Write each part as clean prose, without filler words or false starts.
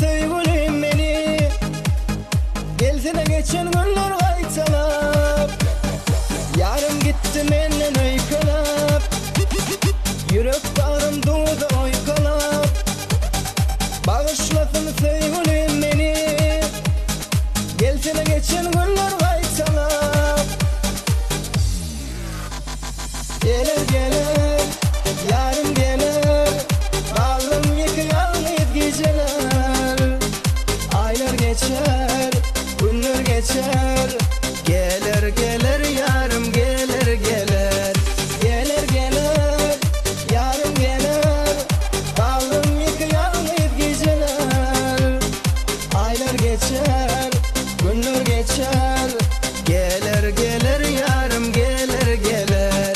sevgilim beni. Gelsene geçen günler kaytalap. Yarım gitti menden uykulap. Yürek bağrım doğdu uykulap. Bağışlasın sevgilim beni. Gelsene geçen günler kaytalap. Gelir gelir yarım gelir. Bağrım yıkıyan geceler. Aylar geçer, günler geçer. Gelir gelir yarım gelir gelir. Gelir gelir yarım gelir. Bağrım yıkıyan geceler. Aylar geçer, günler geçer. Gelir gelir yarım gelir gelir.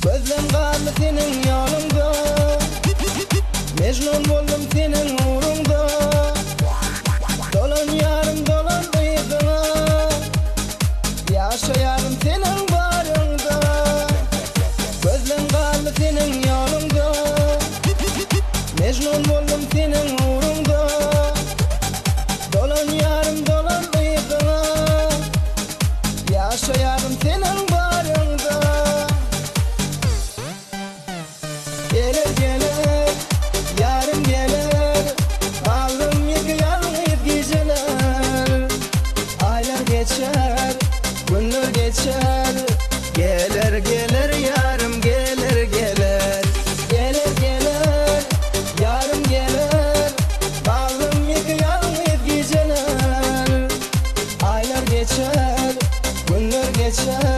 Gözüm kaldı senin yolunda. Mecnun oldum senin uğrunda. Dolan yarım dolan ıydına. Yaşayarım senin barında. Gözüm kaldı senin yolunda. Mecnun oldum senin uğrunda. Dolan yarım dolan ıydına. Yaşayarım senin barında. Gelir gelir yarım gelir. Bağrım yıkıyan geceler. Aylar geçer, günler geçer. Gelir gelir yarım gelir gelir. Gelir gelir yarım gelir. Bağrım yıkıyan geceler. Aylar geçer, günler geçer.